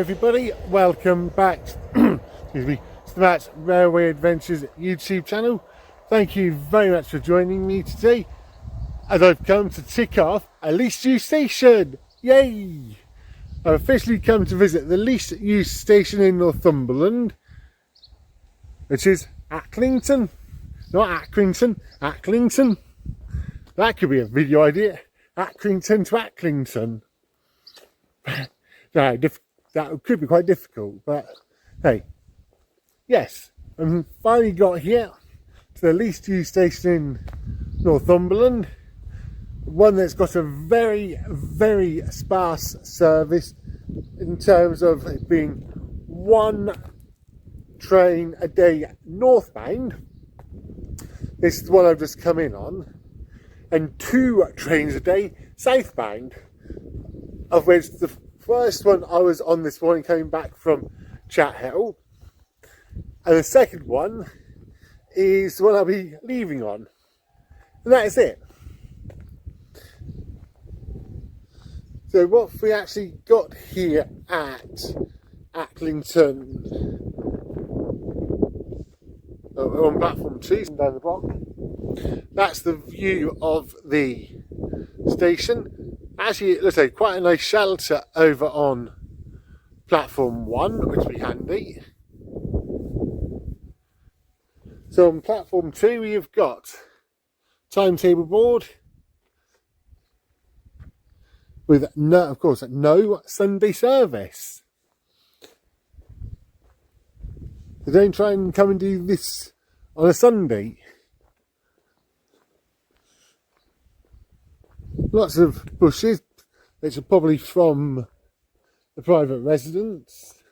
everybody, welcome back excuse me, to the Matt's Railway Adventures YouTube channel. Thank you very much for joining me today as I've come to tick off a least used station. Yay! I've officially come to visit the least used station in Northumberland, which is Acklington. Not Acklington, Acklington. That could be a video idea. Acklington to Acklington. No, that could be quite difficult, but hey, yes, I've finally got here to the least used station in Northumberland, one that's got a very, very sparse service in terms of it being one train a day northbound. This is the one I've just come in on, and 2 trains a day southbound, of which the first one I was on this morning coming back from Chat Hill, and the second one is the one I'll be leaving on, and that is it. So what have we actually got here at Acklington? On platform 2 down the block. That's the view of the station. Actually, let's say quite a nice shelter over on platform 1, which will be handy. So on platform 2 we've got timetable board with no, of course, no Sunday service. So don't try and come and do this on a Sunday. Lots of bushes, which are probably from the private residence.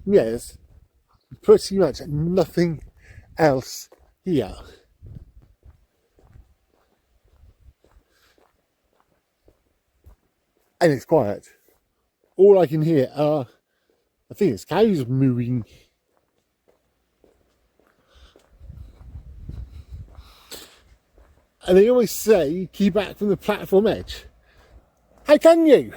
Yes, pretty much nothing else here. And it's quiet. All I can hear are, I think it's cows mooing. And they always say, keep back from the platform edge. How can you?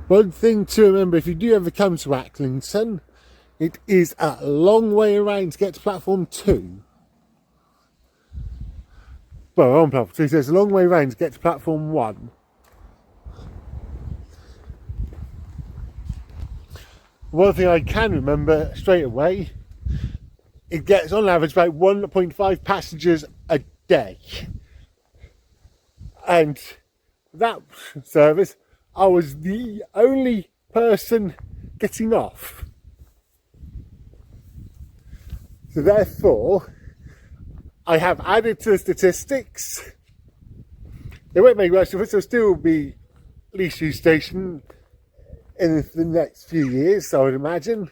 One thing to remember, if you do ever come to Acklington, it is a long way around to get to platform 2. Well, on platform 2, so it's a long way around to get to platform 1. One thing I can remember straight away, it gets on average about 1.5 passengers a day. And that service, I was the only person getting off. So therefore, I have added to the statistics. It won't make much difference, there'll still be least used station in the next few years, I would imagine.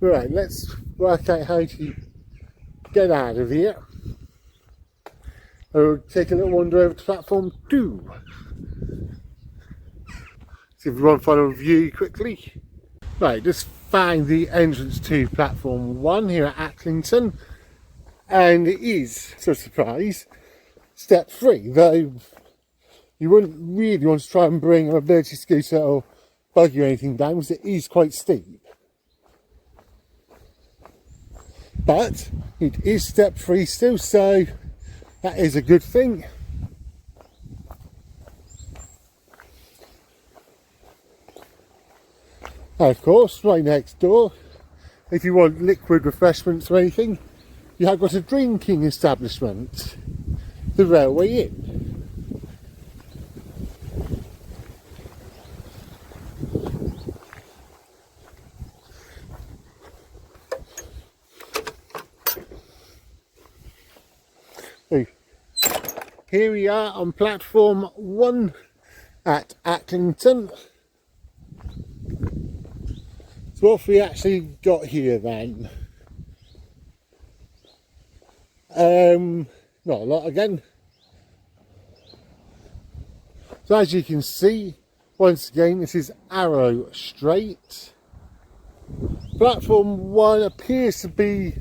Right, let's work out how to get out of here. I'll take a little wander over to platform 2. See if we want final view quickly. Right, just found the entrance to platform 1 here at Acklington. And it is, so surprise, step free, though you wouldn't really want to try and bring a mobility scooter or buggy or anything down because it is quite steep. But it is step free still, so that is a good thing. And of course, right next door, if you want liquid refreshments or anything, you have got a drinking establishment, the Railway Inn. So, here we are on platform 1 at Acklington. So what have we actually got here then? Not a lot again. So as you can see, once again, this is Arrow Straight. platform 1 appears to be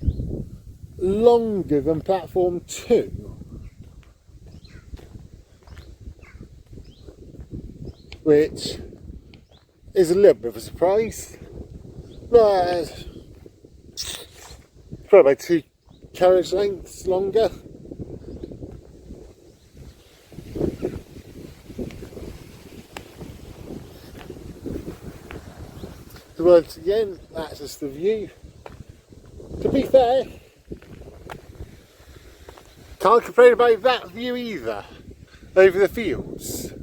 longer than platform 2, which is a little bit of a surprise. But probably about 2 carriage lengths longer. So once again, that's just the view. To be fair, can't complain about that view either, over the fields.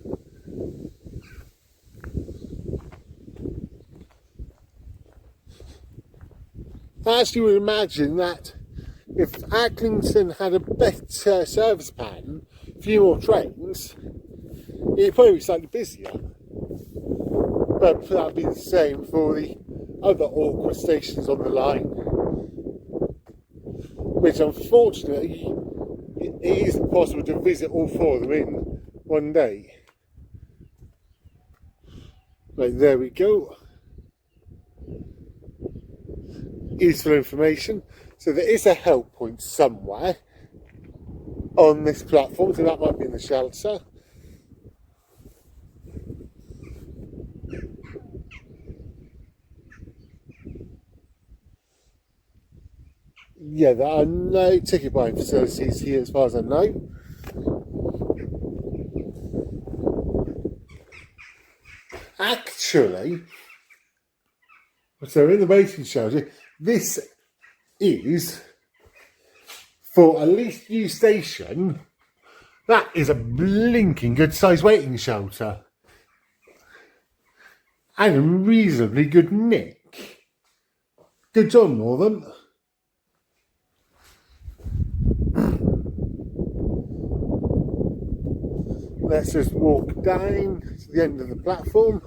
I actually would imagine that if Acklington had a better service pattern, a few more trains, it'd probably be slightly busier. But that would be the same for the other awkward stations on the line, which unfortunately it isn't possible to visit all 4 of them in one day. Right, there we go. Useful information. So there is a help point somewhere on this platform, so that might be in the shelter. Yeah, there are no ticket buying facilities here as far as I know. Actually, so in the waiting shelter, this is for a least used station. That is a blinking good sized waiting shelter. And a reasonably good nick. Good job, Northern. Let's just walk down to the end of the platform.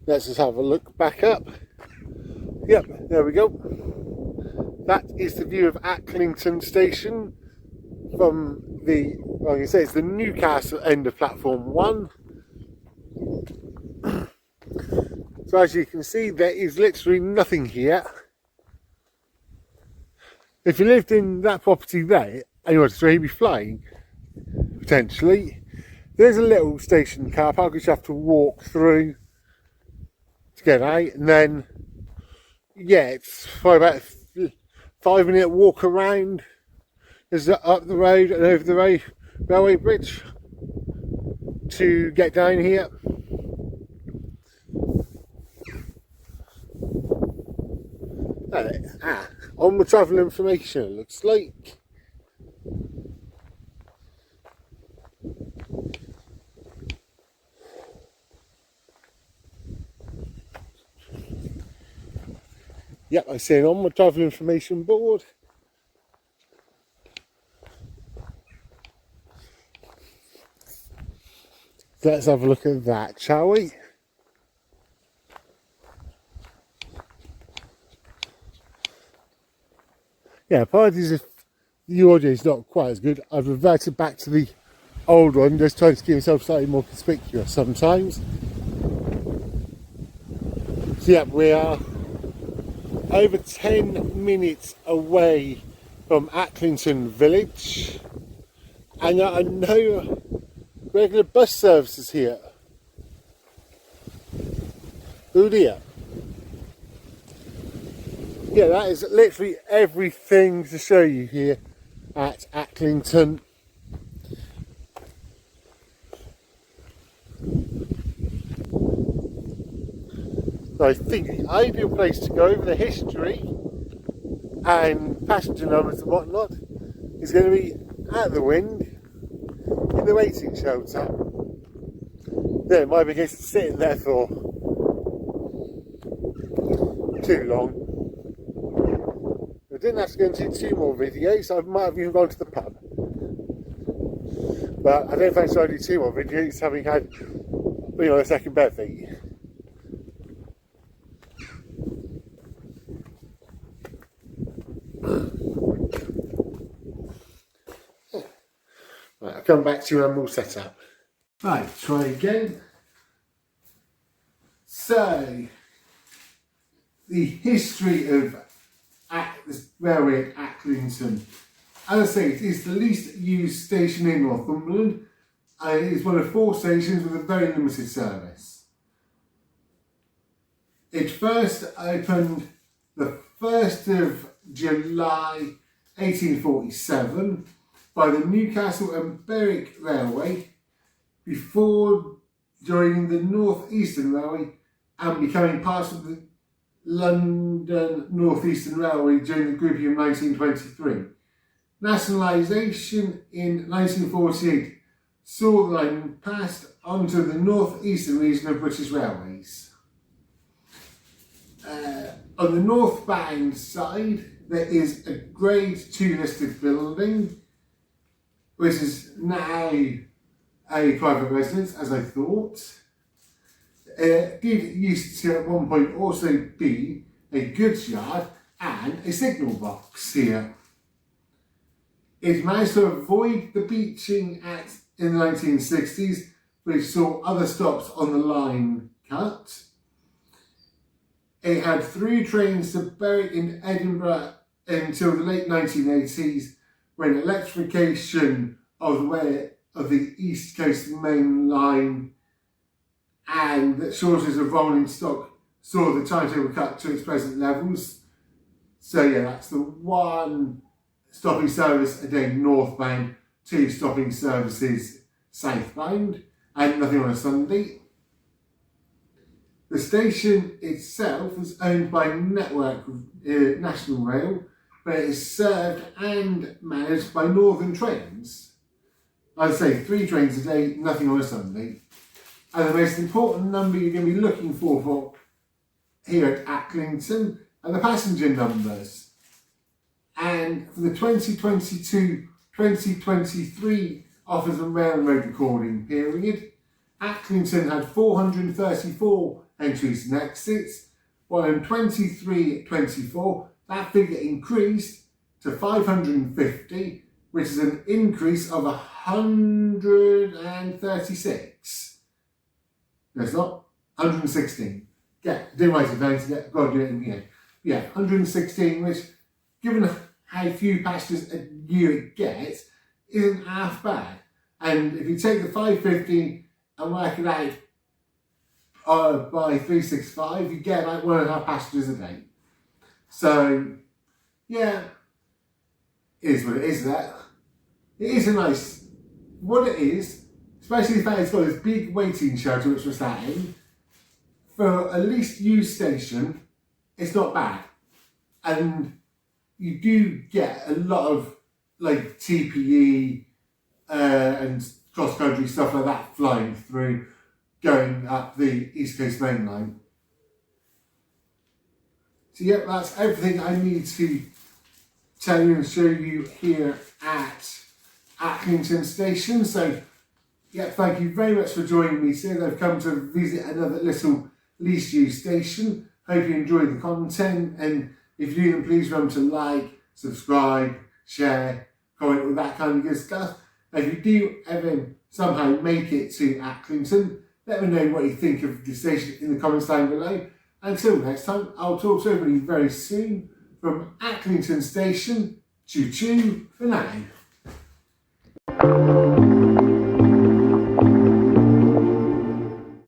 Let's just have a look back up. Yep, there we go. That is the view of Acklington station from the, well, you say it's the Newcastle end of platform 1. So as you can see, there is literally nothing here. If you lived in that property there and you wanted to maybe flying, potentially, there's a little station car park which you have to walk through to get out, and then yeah, it's probably about a 5-minute walk around. There's up the road and over the railway bridge to get down here. On the travel information, it looks like. Yep, I see it on my travel information board. Let's have a look at that, shall we? Yeah, apologies if the audio is not quite as good. I've reverted back to the old one, just trying to keep myself slightly more conspicuous sometimes. So yeah, we are over 10 minutes away from Acklington village, and there are no regular bus services here. Oh dear. Yeah, that is literally everything to show you here at Acklington. So I think the ideal place to go over the history and passenger numbers and whatnot is going to be at the Wind in the waiting shelter. Then it might be a case of sitting there for too long. I didn't have to go into 2 more videos, I might have even gone to the pub. But I don't fancy I do 2 more videos having had, a second birthday. come back to you and we'll set up. Right, try again. So, the history of this railway at Acklington. As I say, it is the least used station in Northumberland, and it is one of 4 stations with a very limited service. It first opened the 1st of July 1847 by the Newcastle and Berwick Railway before joining the North Eastern Railway and becoming part of the London North Eastern Railway during the grouping of 1923. Nationalisation in 1948 saw the line passed onto the North Eastern region of British Railways. On the northbound side, there is a Grade 2 listed building, which is now a private residence, as I thought. It did used to at one point also be a goods yard and a signal box here. It managed to avoid the Beeching Act in the 1960s, which saw other stops on the line cut. It had 3 trains to Berwick and Edinburgh until the late 1980s, when electrification of the way of the East Coast Main Line and the shortage of rolling stock saw the timetable cut to its present levels. So yeah, that's the 1 stopping service a day northbound, 2 stopping services southbound, and nothing on a Sunday. The station itself was owned by Network National Rail, but it is served and managed by Northern Trains. I'd say 3 trains a day, nothing on a Sunday. And the most important number you're going to be looking for here at Acklington are the passenger numbers. And for the 2022-2023 Office and Railroad recording period, Acklington had 434 entries and exits, while in 23-24 that figure increased to 550, which is an increase of 136. No, it's not. 116. Do write it down to get, got to do it in the end. Yeah, 116, which, given how few passengers a year it gets, isn't half bad. And if you take the 550 and work it out by 365, you get like 1.5 passengers a day. So, yeah, it is what it is. That it is a nice, what it is, especially the fact it's got this big waiting shelter which we're sat in. For a least used station, it's not bad, and you do get a lot of like TPE and cross country stuff like that flying through, going up the East Coast Main Line. So yeah, that's everything I need to tell you and show you here at Acklington Station. So yeah, thank you very much for joining me today. I've come to visit another little least used station. Hope you enjoyed the content, and if you do, then please remember to like, subscribe, share, comment, all that kind of good stuff. And if you do ever somehow make it to Acklington, let me know what you think of the station in the comments down below. Until next time, I'll talk to everybody very soon from Acklington Station. Choo choo for now.